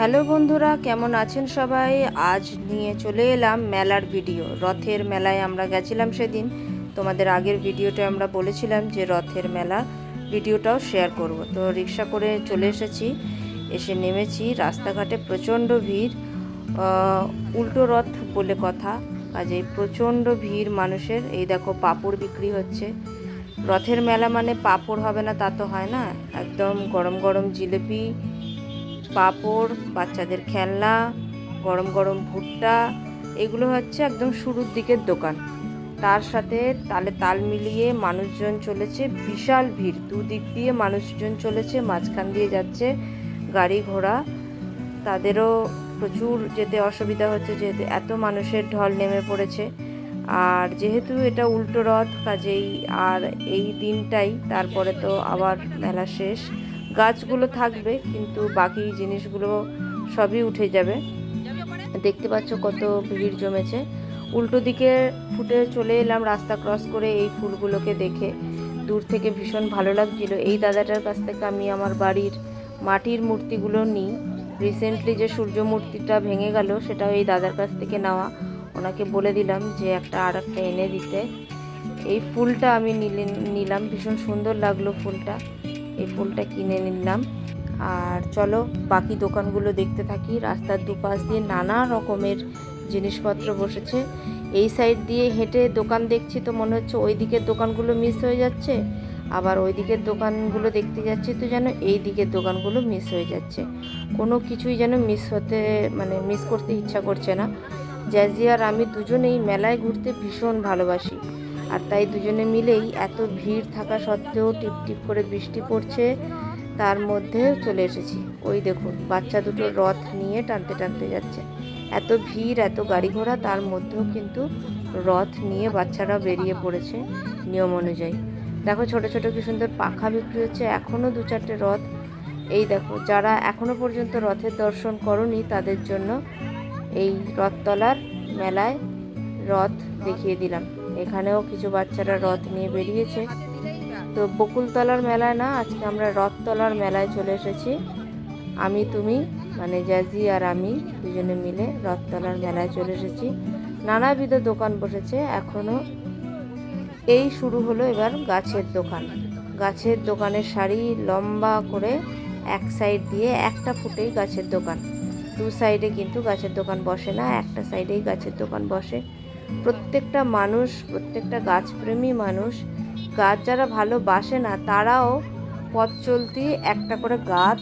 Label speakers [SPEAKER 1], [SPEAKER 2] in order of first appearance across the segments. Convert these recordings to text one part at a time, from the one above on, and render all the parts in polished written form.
[SPEAKER 1] Hello বন্ধুরা, কেমন আছেন সবাই? আজ নিয়ে চলে এলাম মেলার ভিডিও। রথের মেলায় আমরা গেছিলাম সেদিন। তোমাদের আগের ভিডিওতে আমরা বলেছিলাম যে রথের মেলা ভিডিওটাও শেয়ার করব। তো রিক্সা করে চলে এসেছি, এসে নেমেছি। রাস্তাঘাটে প্রচণ্ড ভিড়, উল্টো রথ বলে কথা, কাজেই প্রচণ্ড ভিড় মানুষের। এই দেখো পাঁপড় বিক্রি হচ্ছে। রথের মেলা মানে পাঁপড় হবে না তা তো হয় না, একদম গরম গরম জিলিপি, পাঁপড়, বাচ্চাদের খেলনা, গরম গরম ভুট্টা, এগুলো হচ্ছে একদম শুরুর দিকের দোকান। তার সাথে তালে তাল মিলিয়ে মানুষজন চলেছে, বিশাল ভিড়, দুদিক দিয়ে মানুষজন চলেছে, মাঝখান দিয়ে যাচ্ছে গাড়ি ঘোড়া। তাদেরও প্রচুর যেতে অসুবিধা হচ্ছে, যেহেতু এত মানুষের ঢল নেমে পড়েছে। আর যেহেতু এটা উল্টো রথ, কাজেই আর এই দিনটাই, তারপরে তো আবার মেলা শেষ। গাছগুলো থাকবে কিন্তু বাকি জিনিসগুলো সবই উঠে যাবে। দেখতে পাচ্ছ কত ভিড় জমেছে। উল্টো দিকে ফুটে চলে এলাম রাস্তা ক্রস করে এই ফুলগুলোকে দেখে। দূর থেকে ভীষণ ভালো লাগছিল। এই দাদাটার কাছ থেকে আমি আমার বাড়ির মাটির মূর্তিগুলো নিই। রিসেন্টলি যে সূর্য মূর্তিটা ভেঙে গেল, সেটাও এই দাদার কাছ থেকে নেওয়া। ওনাকে বলে দিলাম যে আর একটা এনে দিতে। এই ফুলটা আমি নিলাম, ভীষণ সুন্দর লাগলো ফুলটা। এই ফুলটা কিনে নিলাম। আর চলো বাকি দোকানগুলো দেখতে থাকি। রাস্তার দুপাশ দিয়ে নানা রকমের জিনিসপত্র বসেছে। এই সাইড দিয়ে হেঁটে দোকান দেখছি তো মনে হচ্ছে ওই দিকের দোকানগুলো মিস হয়ে যাচ্ছে, আবার ওই দিকের দোকানগুলো দেখতে যাচ্ছি তো যেন এই দিকের দোকানগুলো মিস হয়ে যাচ্ছে। কোনো কিছুই যেন মিস করতে ইচ্ছা করছে না। জ্যাজি আর আমি দুজনেই মেলায় ঘুরতে ভীষণ ভালোবাসি, আর তাই দুজনে মিলেই এত ভিড় থাকা সত্ত্বেও টিপ টিপ করে বৃষ্টি পড়ছে, তার মধ্যে চলে এসেছি। ওই দেখুন বাচ্চা দুটো রথ নিয়ে টানতে টানতে যাচ্ছে। এত ভিড়, এত গাড়ি ঘোড়া, তার মধ্যেও কিন্তু রথ নিয়ে বাচ্চারা বেরিয়ে পড়েছে নিয়ম অনুযায়ী। দেখো ছোট ছোট কি সুন্দর পাখা বিক্রি হচ্ছে। এখনও 2-4টে রথ। এই দেখো, যারা এখনো পর্যন্ত রথের দর্শন করনি তাদের জন্য এই রথতলার মেলায় রথ দেখিয়ে দিলাম। এখানেও কিছু বাচ্চারা রথ নিয়ে বেরিয়েছে। তো বকুলতলার মেলায় না, আজকে আমরা রথতলার মেলায় চলে এসেছি। তুমি মানে জ্যাজি আর আমি দুজনে মিলে রথতলার মেলায় চলে এসেছি। নানাবিধ দোকান বসেছে এখনও। এই শুরু হলো এবার গাছের দোকান। গাছের দোকানের সারি লম্বা করে এক সাইড দিয়ে একটা ফুটেই গাছের দোকান। দু সাইডে কিন্তু গাছের দোকান বসে না, একটা সাইডেই গাছের দোকান বসে। প্রত্যেকটা মানুষ, প্রত্যেকটা গাছপ্রেমী মানুষ, গাছ যারা ভালোবাসে না তারাও পথ চলতি একটা করে গাছ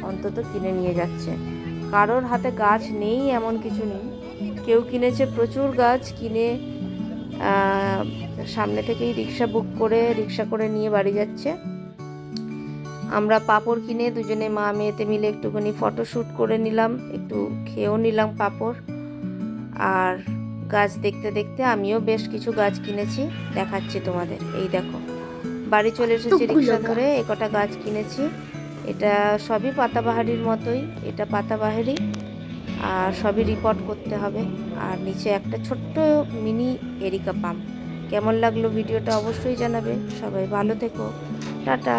[SPEAKER 1] অন্তত কিনে নিয়ে যাচ্ছে। কারোর হাতে গাছ নেই এমন কিছু নেই। কেউ কিনেছে প্রচুর গাছ, কিনে সামনে থেকেই রিক্সা করে নিয়ে বাড়ি যাচ্ছে। আমরা পাঁপড় কিনে দুজনে মা মেয়েতে মিলে একটুখানি ফটোশ্যুট করে নিলাম, একটু খেয়েও নিলাম পাঁপড়। আর গাছ দেখতে দেখতে আমিও বেশ কিছু গাছ কিনেছি, দেখাচ্ছি তোমাদের। এই দেখো বাড়ি চলে এসেছি রিক্সা ধরে, কটা গাছ কিনেছি। এটা সবই পাতাবাহারির মতোই, এটা পাতাবাহারি, আর সবই রিপোর্ট করতে হবে। আর নিচে একটা ছোট্ট মিনি এরিকা পাম্প। কেমন লাগলো ভিডিওটা অবশ্যই জানাবে। সবাই ভালো থেকো, টাটা।